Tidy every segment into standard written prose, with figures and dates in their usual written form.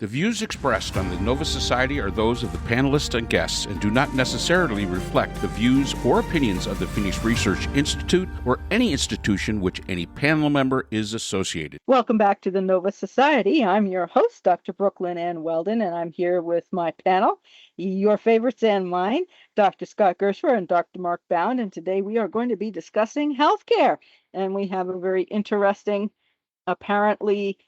The views expressed on the Nova Society are those of the panelists and guests and do not necessarily reflect the views or opinions of the Phoenix Research Institute or any institution which any panel member is associated. Welcome back to the Nova Society. I'm your host, Dr. Brooklyn Ann Weldon, and I'm here with my panel, your favorites and mine, Dr. Scott Gersher and Dr. Mark Bound, and today we are going to be discussing healthcare. And we have a very interesting, apparently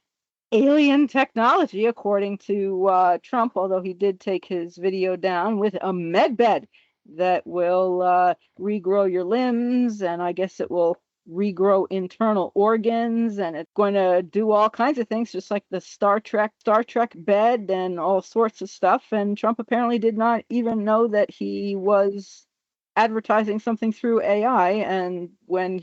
alien technology, according to Trump, although he did take his video down, with a med bed that will regrow your limbs, and I guess it will regrow internal organs, and it's going to do all kinds of things, just like the Star Trek bed and all sorts of stuff. And Trump apparently did not even know that he was advertising something through AI, and when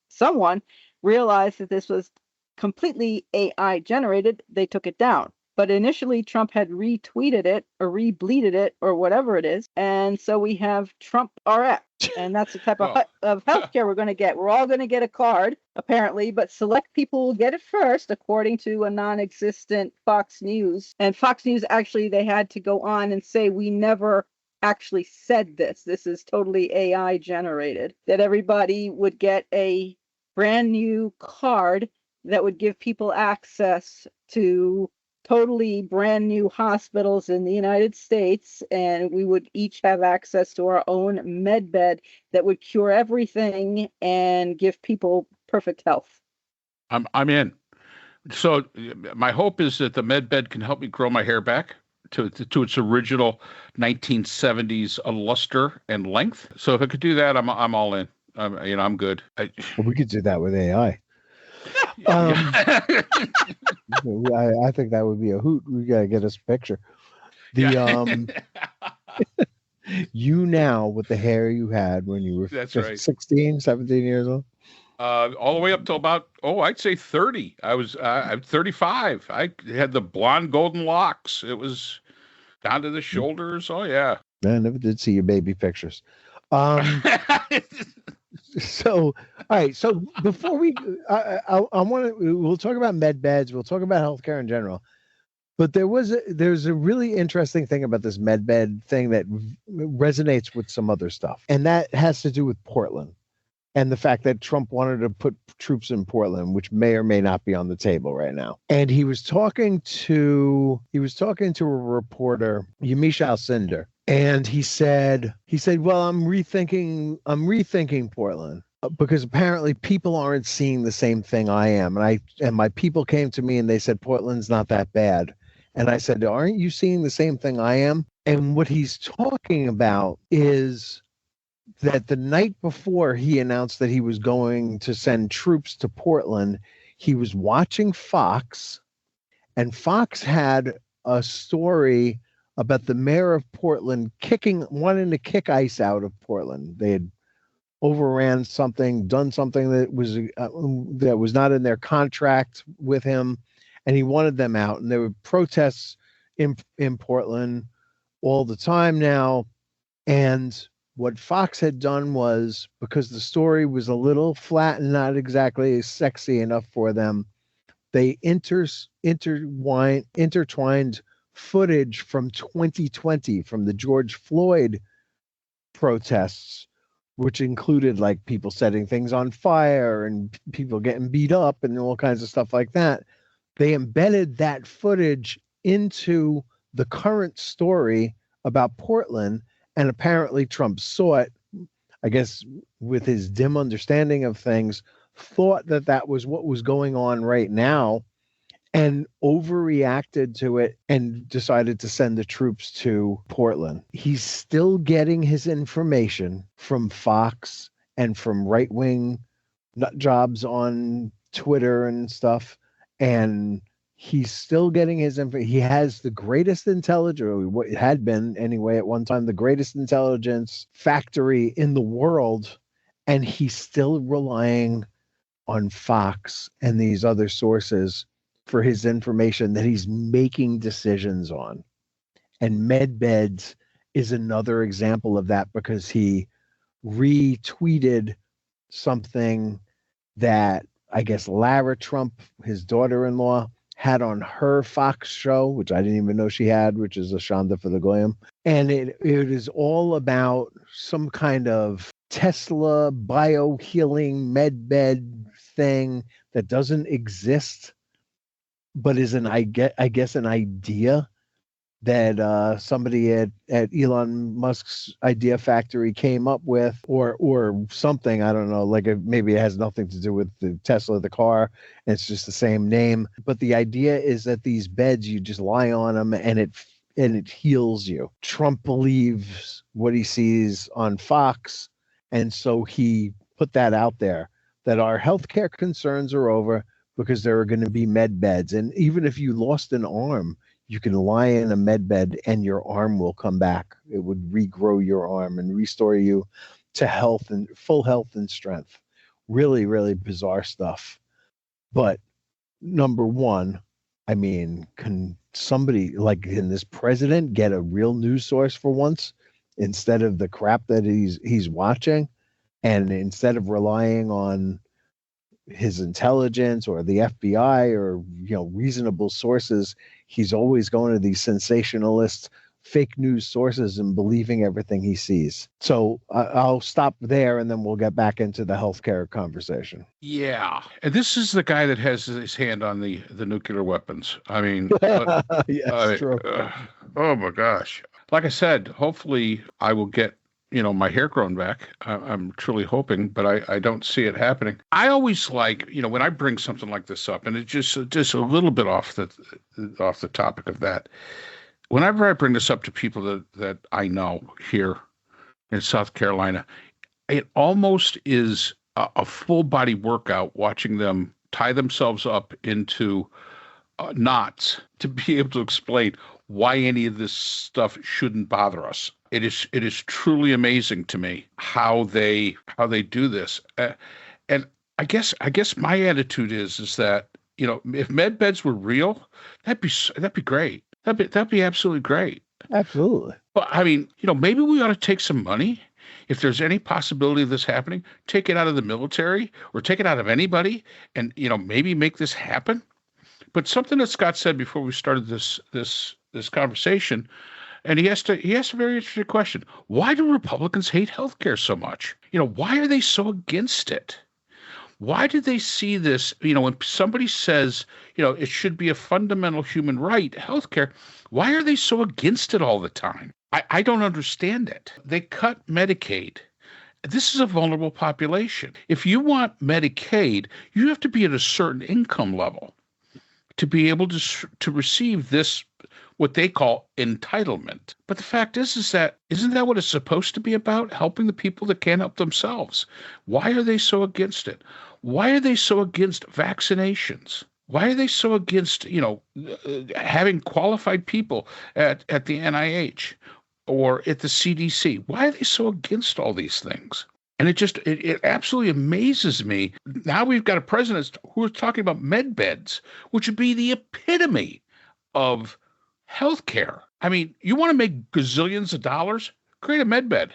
someone realized that this was completely AI generated, they took it down. But initially, Trump had retweeted it or rebleeded it or whatever it is. And so we have Trump RX. And that's the type of healthcare we're going to get. We're all going to get a card, apparently, but select people will get it first, according to a non-existent Fox News. And Fox News, actually, they had to go on and say, we never actually said this. This is totally AI generated. That everybody would get a brand new card that would give people access to totally brand new hospitals in the United States, and we would each have access to our own med bed that would cure everything and give people perfect health. I'm in. So my hope is that the med bed can help me grow my hair back to its original 1970s luster and length. So if I could do that, I'm all in. I'm good. Well, we could do that with AI. I think that would be a hoot. We gotta get us a picture. You now with the hair you had when you were 16, 17 years old? All the way up till about, I'd say 30. I'm 35. I had the blonde golden locks. It was down to the shoulders. Oh yeah. I never did see your baby pictures. So, all right. So before we'll talk about med beds. We'll talk about healthcare in general. But there's a really interesting thing about this med bed thing that resonates with some other stuff. And that has to do with Portland and the fact that Trump wanted to put troops in Portland, which may or may not be on the table right now. And he was talking to a reporter, Yamiche Alcindor. And he said, well, I'm rethinking Portland because apparently people aren't seeing the same thing I am. And my people came to me and they said, Portland's not that bad. And I said, aren't you seeing the same thing I am? And what he's talking about is that the night before he announced that he was going to send troops to Portland, he was watching Fox, and Fox had a story about the mayor of Portland wanting to kick ICE out of Portland. They had overran something, done something that was not in their contract with him, and he wanted them out. And there were protests in Portland all the time now. And what Fox had done was, because the story was a little flat and not exactly sexy enough for them, they intertwined footage from 2020 from the George Floyd protests, which included like people setting things on fire and people getting beat up and all kinds of stuff like that. They embedded that footage into the current story about Portland, and apparently Trump saw it, I guess with his dim understanding of things, thought that was what was going on right now, and overreacted to it and decided to send the troops to Portland. He's still getting his information from Fox and from right-wing nut jobs on Twitter and stuff. And he's still getting his info. He has the greatest intelligence, or what it had been anyway at one time, the greatest intelligence factory in the world. And he's still relying on Fox and these other sources for his information that he's making decisions on. And MedBeds is another example of that, because he retweeted something that I guess Lara Trump, his daughter-in-law, had on her Fox show, which I didn't even know she had, which is a Shonda for the Goyim. And it is all about some kind of Tesla biohealing medbed thing that doesn't exist, but is I guess an idea that somebody at Elon Musk's idea factory came up with, or something. I don't know. Like maybe it has nothing to do with the Tesla, the car, and it's just the same name. But the idea is that these beds, you just lie on them, and it heals you. Trump believes what he sees on Fox, and so he put that out there that our healthcare concerns are over because there are going to be med beds, and even if you lost an arm, you can lie in a med bed and your arm will come back. It would regrow your arm and restore you to health and full health and strength. Really, really bizarre stuff. But number one, I mean, can somebody like in this president get a real news source for once instead of the crap that he's watching, and instead of relying on his intelligence or the FBI or reasonable sources, he's always going to these sensationalist fake news sources and believing everything he sees. So I'll stop there and then we'll get back into the healthcare conversation. Yeah. And this is the guy that has his hand on the nuclear weapons. I mean, yes, true. Oh my gosh. Like I said, hopefully I will get my hair grown back. I'm truly hoping, but I don't see it happening. I always like, when I bring something like this up, and it's just a little bit off the topic of that. Whenever I bring this up to people that I know here in South Carolina, it almost is a full body workout watching them tie themselves up into knots to be able to explain why any of this stuff shouldn't bother us. It is truly amazing to me how they do this. And I guess my attitude is that, if med beds were real, that'd be great. That'd be absolutely great. Absolutely. But I mean, maybe we ought to take some money. If there's any possibility of this happening, take it out of the military or take it out of anybody and, maybe make this happen. But something that Scott said before we started this conversation, and he asked a very interesting question. Why do Republicans hate healthcare so much? Why are they so against it? Why do they see this, when somebody says, it should be a fundamental human right, healthcare, why are they so against it all the time? I don't understand it. They cut Medicaid. This is a vulnerable population. If you want Medicaid, you have to be at a certain income level to be able to receive this, what they call entitlement. But the fact is that, isn't that what it's supposed to be about? Helping the people that can't help themselves. Why are they so against it? Why are they so against vaccinations? Why are they so against, having qualified people at the NIH or at the CDC? Why are they so against all these things? And it absolutely amazes me. Now we've got a president who is talking about med beds, which would be the epitome of healthcare. I mean, you want to make gazillions of dollars? Create a med bed.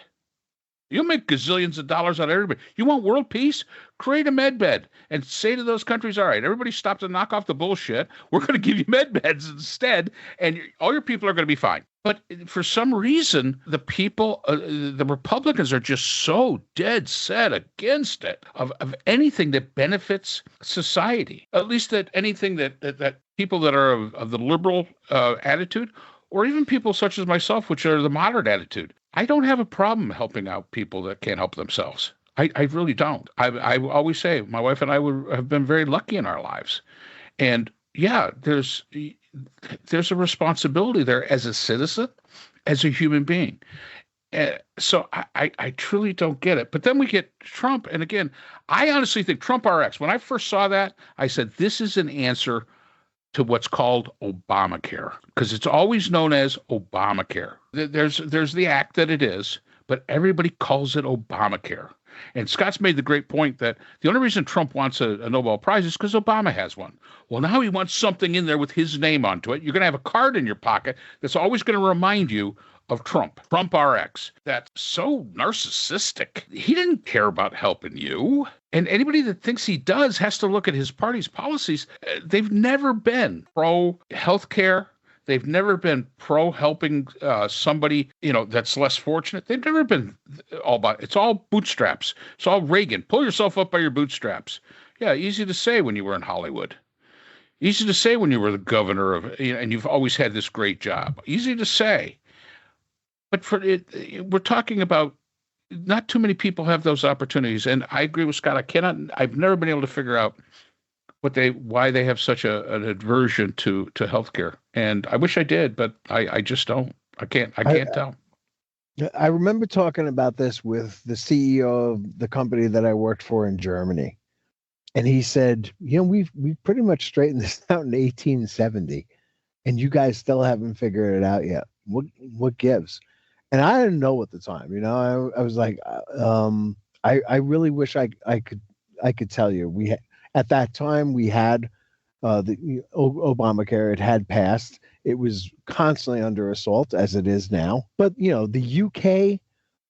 You'll make gazillions of dollars out of everybody. You want world peace? Create a med bed and say to those countries, all right, everybody stop to knock off the bullshit. We're going to give you med beds instead, and all your people are going to be fine. But for some reason, the people, the Republicans are just so dead set against it, of anything that benefits society, at least that anything that people that are of the liberal attitude, or even people such as myself, which are the moderate attitude. I don't have a problem helping out people that can't help themselves. I really don't. I always say my wife and I have been very lucky in our lives. And yeah, there's a responsibility there as a citizen, as a human being. So I truly don't get it. But then we get Trump. And again, I honestly think Trump RX, when I first saw that, I said, this is an answer to what's called Obamacare, because it's always known as Obamacare. There's the act that it is, but everybody calls it Obamacare. And Scott's made the great point that the only reason Trump wants a Nobel Prize is because Obama has one. Well, now he wants something in there with his name onto it. You're going to have a card in your pocket that's always going to remind you of Trump RX. That's so narcissistic. He didn't care about helping you. And anybody that thinks he does has to look at his party's policies. They've never been pro healthcare. They've never been pro helping somebody, that's less fortunate. They've never been all about, it's all bootstraps. It's all Reagan. Pull yourself up by your bootstraps. Yeah, easy to say when you were in Hollywood. Easy to say when you were the governor of, and you've always had this great job. Easy to say. But we're talking about not too many people have those opportunities. And I agree with Scott. I've never been able to figure out why they have such an aversion to healthcare. And I wish I did, but I just don't. I can't tell. I remember talking about this with the CEO of the company that I worked for in Germany. And he said, we've pretty much straightened this out in 1870, and you guys still haven't figured it out yet. What gives? And I didn't know at the time, I was like, I really wish I could tell you. At that time we had the Obamacare. It had passed. It was constantly under assault, as it is now. But the UK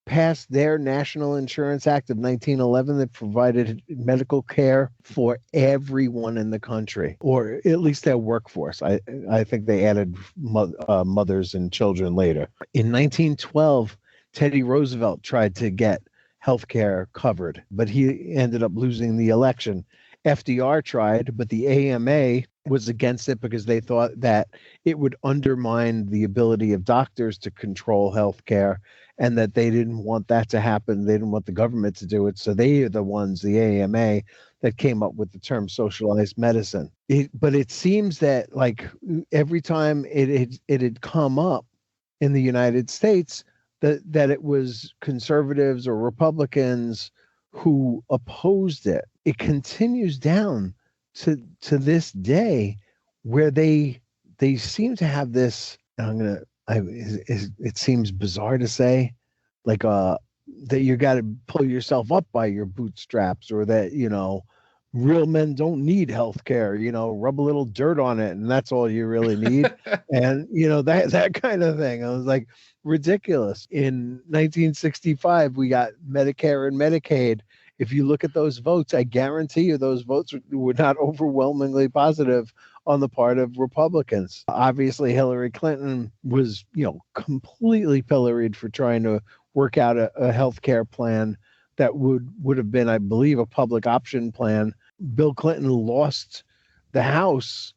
passed their National Insurance Act of 1911 that provided medical care for everyone in the country, or at least their workforce. I think they added mothers and children later. In 1912, Teddy Roosevelt tried to get health care covered, but he ended up losing the election. FDR tried, but the AMA was against it because they thought that it would undermine the ability of doctors to control healthcare, and that they didn't want that to happen. They didn't want the government to do it. So they are the ones, the AMA, that came up with the term socialized medicine. But it seems that like every time it had come up in the United States, that it was conservatives or Republicans who opposed it. It continues down to this day, where they seem to have this. It seems bizarre to say, like that you got to pull yourself up by your bootstraps, or that real men don't need health care. Rub a little dirt on it, and that's all you really need. And that kind of thing. I was like, ridiculous. In 1965, we got Medicare and Medicaid. If you look at those votes, I guarantee you those votes were not overwhelmingly positive on the part of Republicans. Obviously, Hillary Clinton was, completely pilloried for trying to work out a health care plan that would have been, I believe, a public option plan. Bill Clinton lost the House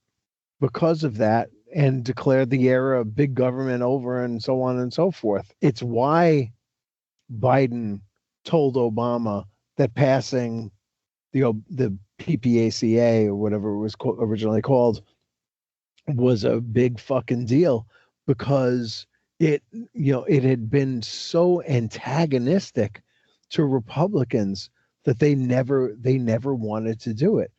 because of that and declared the era of big government over, and so on and so forth. It's why Biden told Obama that passing the PPACA, or whatever it was originally called, was a big fucking deal, because it had been so antagonistic to Republicans that they never wanted to do it.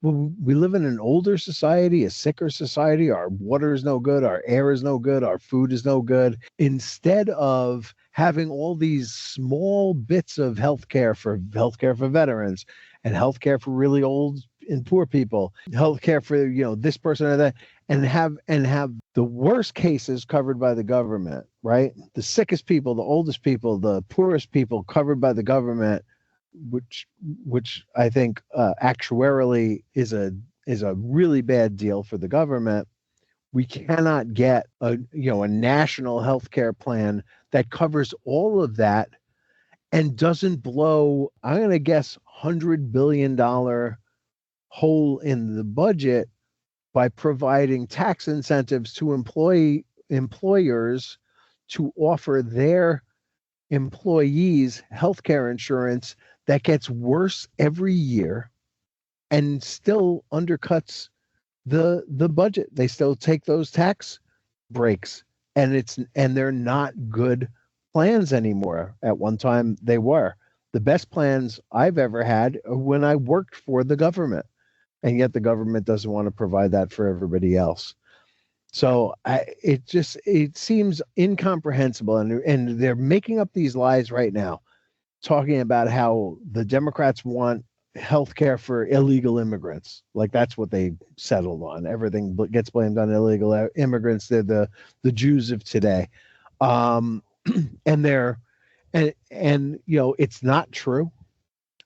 Well, we live in an older society, a sicker society. Our water is no good. Our air is no good. Our food is no good. Instead of having all these small bits of healthcare for veterans, and healthcare for really old and poor people, healthcare for this person or that, and have the worst cases covered by the government, right? The sickest people, the oldest people, the poorest people covered by the government, which I think actuarially is a really bad deal for the government. We cannot get a national healthcare plan that covers all of that and doesn't blow, I'm going to guess, $100 billion hole in the budget by providing tax incentives to employers to offer their employees healthcare insurance that gets worse every year and still undercuts the budget. They still take those tax breaks, and they're not good plans anymore. At one time they were. The best plans I've ever had when I worked for the government, and yet the government doesn't want to provide that for everybody else. So it seems incomprehensible, and they're making up these lies right now. talking about how the Democrats want health care for illegal immigrants. Like that's what they settled on. Everything gets blamed on illegal immigrants. They're the Jews of today. And they're and it's not true.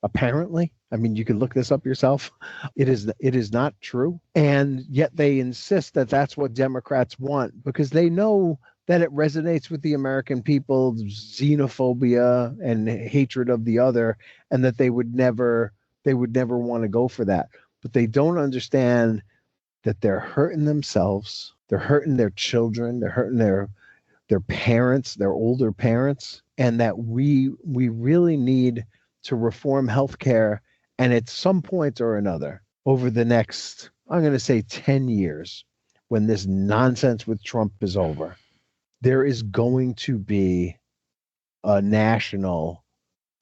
Apparently, I mean, you can look this up yourself. It is not true, and yet they insist that that's what Democrats want because they know that it resonates with the American people, xenophobia and hatred of the other, and that they would never want to go for that. But they don't understand that they're hurting themselves, they're hurting their children, they're hurting their parents, their older parents, and that we really need to reform healthcare, and at some point or another over the next, I'm going to say 10 years, when this nonsense with Trump is over, there is going to be a national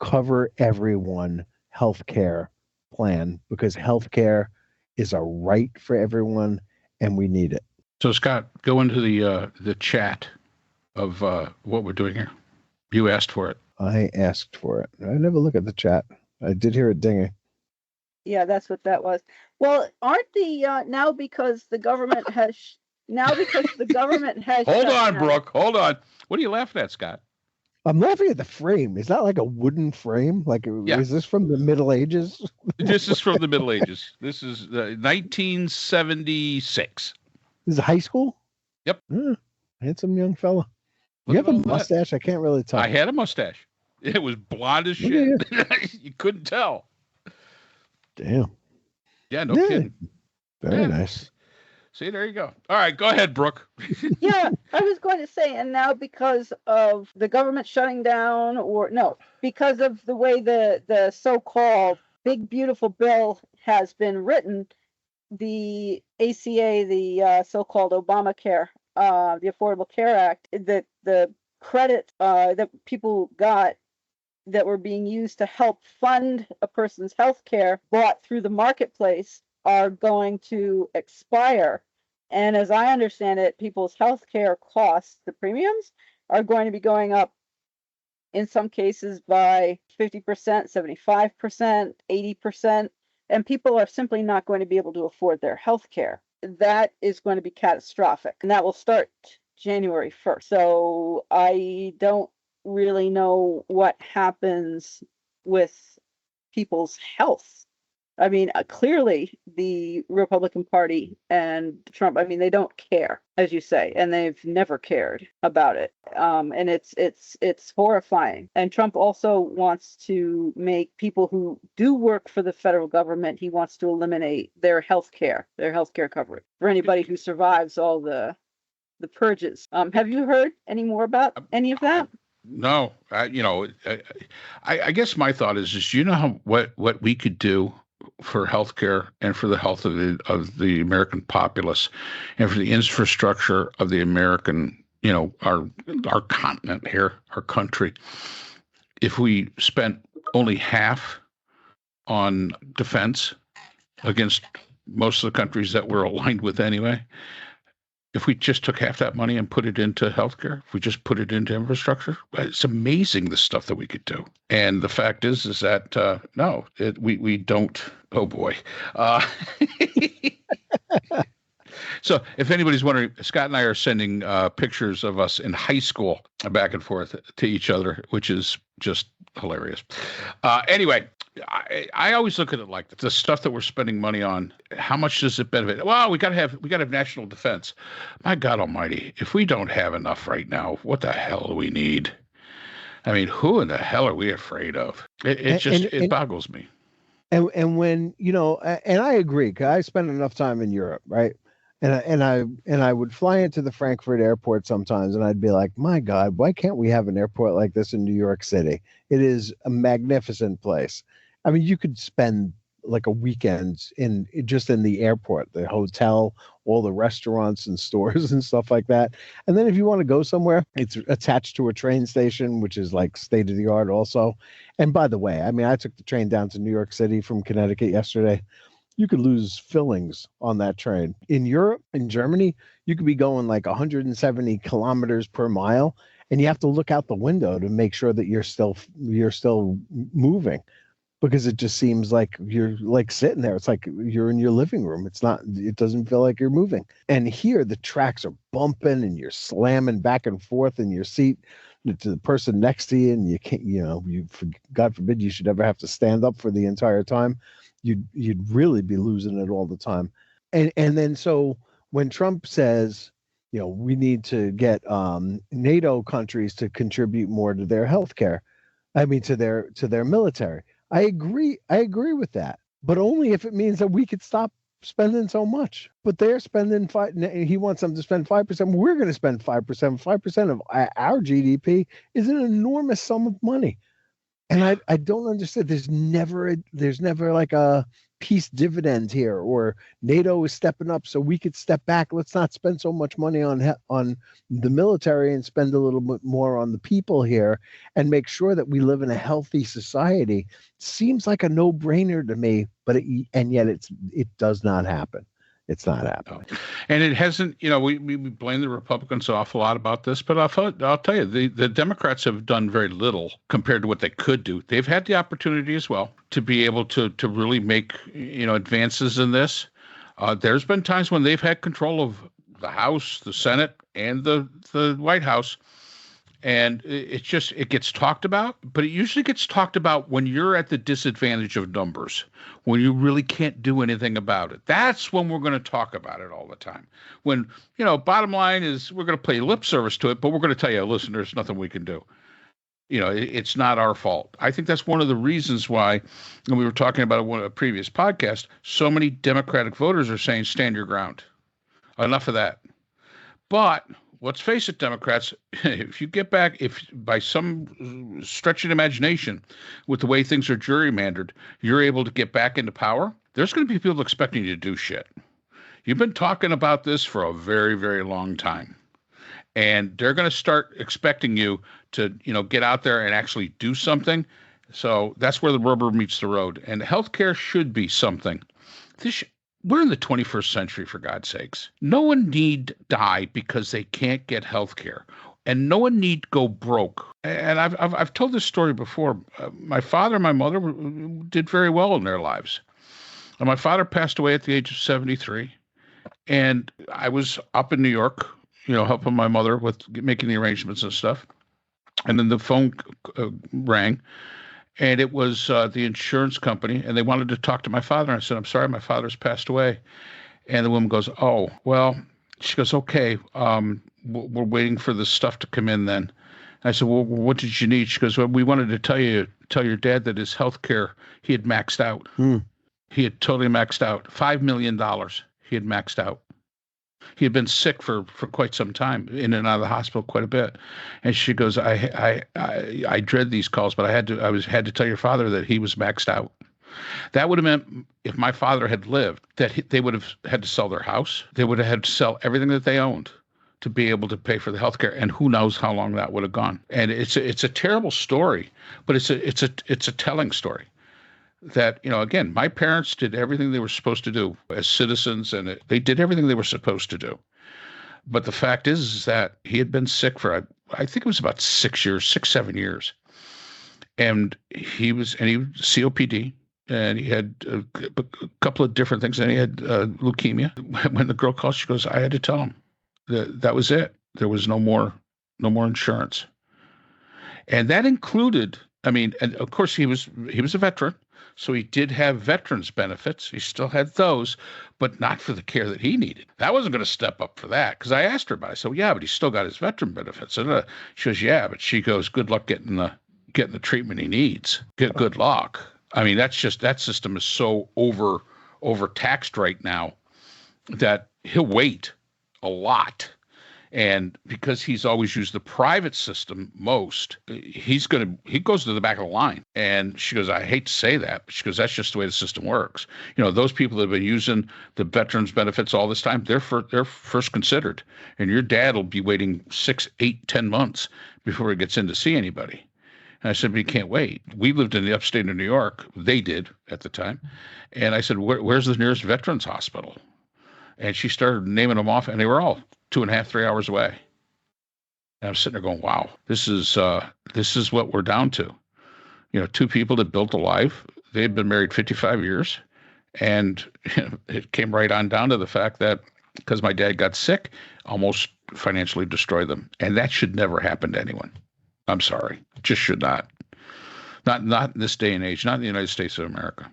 cover everyone healthcare plan because healthcare is a right for everyone and we need it. So Scott, go into the chat of what we're doing here. You asked for it. I asked for it. I never look at the chat. I did hear it dinging. Yeah, that's what that was. Well, aren't the now because the government has Hold on, Brooke. Hold on. What are you laughing at, Scott? I'm laughing at the frame. Is that like a wooden frame? Like, Is this from the Middle Ages? This is from the Middle Ages. This is 1976. This is high school? Yep. Handsome young fella. You have a mustache? I can't really tell. I had a mustache. It was blonde as shit. You couldn't tell. Damn. Yeah, no kidding. Very nice. See, there you go. All right, go ahead, Brooke. Yeah, I was going to say, and now because of the government shutting down, because of the way the so-called big beautiful bill has been written, the ACA, the so-called Obamacare, the Affordable Care Act, the credit that people got that were being used to help fund a person's health care bought through the marketplace are going to expire. And as I understand it, people's health care costs, the premiums, are going to be going up in some cases by 50%, 75%, 80%, and people are simply not going to be able to afford their health care. That is going to be catastrophic, and that will start January 1st. So I don't really know what happens with people's health. I mean, clearly the Republican Party and Trump, I mean, they don't care, as you say, and they've never cared about it. And it's horrifying. And Trump also wants to make people who do work for the federal government, he wants to eliminate their health care coverage for anybody who survives all the purges. Have you heard any more about any of that? No, I guess my thought is what we could do for healthcare and for the health of the American populace and for the infrastructure of the American, our continent here, our country. If we spent only half on defense against most of the countries that we're aligned with anyway, if we just took half that money and put it into healthcare, if we just put it into infrastructure, it's amazing the stuff that we could do. And the fact is that we don't. Oh boy. So if anybody's wondering, Scott and I are sending pictures of us in high school back and forth to each other, which is just hilarious. Anyway, I always look at it like the stuff that we're spending money on. How much does it benefit? Well, we got to have national defense. My God Almighty, if we don't have enough right now, what the hell do we need? I mean, who in the hell are we afraid of? It boggles me. And when and I agree, because I spent enough time in Europe, right? And I would fly into the Frankfurt airport sometimes, and I'd be like, my God, why can't we have an airport like this in New York City? It is a magnificent place. I mean, you could spend like a weekend in the airport, the hotel, all the restaurants and stores and stuff like that. And then if you want to go somewhere, it's attached to a train station, which is like state of the art also. And by the way, I mean, I took the train down to New York City from Connecticut yesterday. You could lose fillings on that train. In Europe, in Germany, you could be going like 170 kilometers per mile, and you have to look out the window to make sure that you're still moving, because it just seems like you're like sitting there. It's like you're in your living room. It doesn't feel like you're moving. And here the tracks are bumping and you're slamming back and forth in your seat to the person next to you, and you can't, God forbid you should ever have to stand up for the entire time. You'd really be losing it all the time. And then so when Trump says, we need to get NATO countries to contribute more to their healthcare, to their military. I agree with that, but only if it means that we could stop spending so much. But they're spending he wants them to spend 5%. We're going to spend 5%. 5% of our GDP is an enormous sum of money. And I don't understand. There's never like a peace dividend here, or NATO is stepping up so we could step back. Let's not spend so much money on the military and spend a little bit more on the people here and make sure that we live in a healthy society. Seems like a no-brainer to me, but yet it does not happen. It's not happening. And it hasn't, we blame the Republicans an awful lot about this, but I'll tell you, the Democrats have done very little compared to what they could do. They've had the opportunity as well to be able to really make, advances in this. There's been times when they've had control of the House, the Senate, and the White House. And it gets talked about, but it usually gets talked about when you're at the disadvantage of numbers, when you really can't do anything about it. That's when we're going to talk about it all the time. When, bottom line is we're going to play lip service to it, but we're going to tell you, listen, there's nothing we can do. It's not our fault. I think that's one of the reasons why, and we were talking about a previous podcast, so many Democratic voters are saying, stand your ground. Enough of that. But let's face it, Democrats, if you get back, if by some stretch of imagination, with the way things are gerrymandered, you're able to get back into power, there's going to be people expecting you to do shit. You've been talking about this for a very, very long time. And they're going to start expecting you to, get out there and actually do something. So that's where the rubber meets the road. And healthcare should be something. We're in the 21st century, for God's sakes. No one need die because they can't get health care, and no one need go broke. And I've told this story before. My father and my mother did very well in their lives. And my father passed away at the age of 73, and I was up in New York, helping my mother with making the arrangements and stuff. And then the phone rang. And it was the insurance company, and they wanted to talk to my father. And I said, I'm sorry, my father's passed away. And the woman goes, oh, well, she goes, okay, we're waiting for the stuff to come in then. And I said, well, what did you need? She goes, well, we wanted to tell your dad that his health care, he had maxed out. He had totally maxed out. $5 million he had maxed out. He had been sick for quite some time, in and out of the hospital quite a bit. And she goes, I dread these calls, but I had to tell your father that he was maxed out. That would have meant, if my father had lived, that they would have had to sell their house. They would have had to sell everything that they owned to be able to pay for the health care. And who knows how long that would have gone. And it's a terrible story, but it's a telling story. That, again, my parents did everything they were supposed to do as citizens, and they did everything they were supposed to do. But the fact is that he had been sick for, I think it was about 7 years. And he was COPD, and he had a couple of different things, and he had leukemia. When the girl called, she goes, I had to tell him that was it. There was no more insurance. And that included, and of course he was a veteran. So he did have veterans benefits. He still had those, but not for the care that he needed. I wasn't going to step up for that, because I asked her about it. I said, well, yeah, but he's still got his veteran benefits. And she goes, yeah, but she goes, good luck getting the treatment he needs. Good luck. That system is so overtaxed right now that he'll wait a lot. And because he's always used the private system most, he goes to the back of the line. And she goes, I hate to say that, but she goes, that's just the way the system works. Those people that have been using the veterans benefits all this time, they're first considered. And your dad will be waiting 6, 8, 10 months before he gets in to see anybody. And I said, but he can't wait. We lived in the upstate of New York. They did at the time. And I said, where's the nearest veterans hospital? And she started naming them off, and they were all 2.5, 3 hours away. And I'm sitting there going, wow, this is what we're down to. Two people that built a life. They had been married 55 years. And it came right on down to the fact that because my dad got sick, almost financially destroyed them. And that should never happen to anyone. I'm sorry. It just should not. Not in this day and age, not in the United States of America.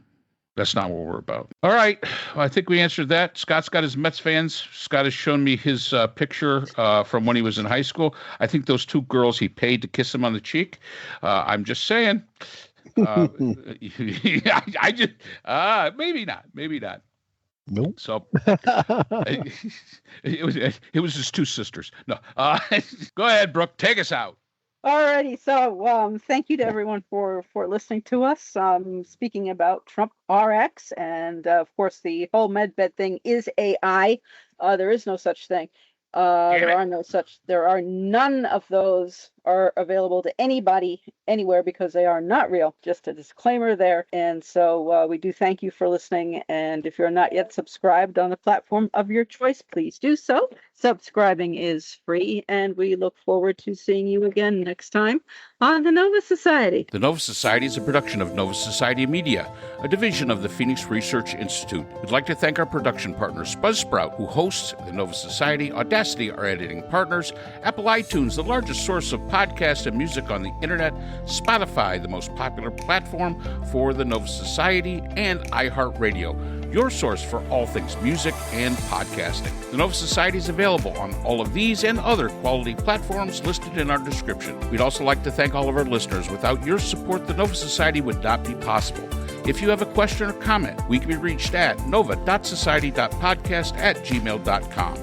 That's not what we're about. All right. Well, I think we answered that. Scott's got his Mets fans. Scott has shown me his picture from when he was in high school. I think those two girls he paid to kiss him on the cheek. I'm just saying. I just maybe not. Nope. So it was his two sisters. No. Go ahead, Brooke. Take us out. Alrighty, so thank you to everyone for listening to us. Speaking about Trump RX, and of course the whole MedBed thing is AI. There is no such thing. There are none of those are available to anybody anywhere because they are not real. Just a disclaimer there. And so we do thank you for listening. And if you're not yet subscribed on the platform of your choice, please do so. Subscribing is free, and we look forward to seeing you again next time on the Nova Society. The Nova Society is a production of Nova Society Media, a division of the Phoenix Research Institute. We'd like to thank our production partners, Buzzsprout, who hosts the Nova Society, Audacity, our editing partners, Apple iTunes, the largest source of podcasts and music on the internet, Spotify, the most popular platform for the Nova Society, and iHeartRadio, your source for all things music and podcasting. The Nova Society is available on all of these and other quality platforms listed in our description. We'd also like to thank all of our listeners. Without your support, the Nova Society would not be possible. If you have a question or comment, we can be reached at nova.society.podcast@gmail.com.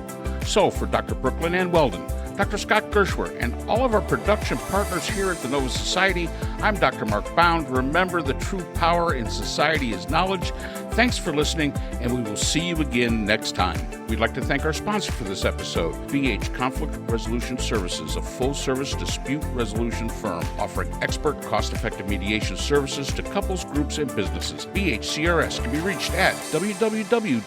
So for Dr. Brooklyn Ann Weldon, Dr. Scott Gershwer, and all of our production partners here at the Nova Society, I'm Dr. Mark Bound. Remember, the true power in society is knowledge. Thanks for listening, and we will see you again next time. We'd like to thank our sponsor for this episode, BH Conflict Resolution Services, a full-service dispute resolution firm offering expert, cost-effective mediation services to couples, groups, and businesses. BHCRS can be reached at www.bhcrs.com.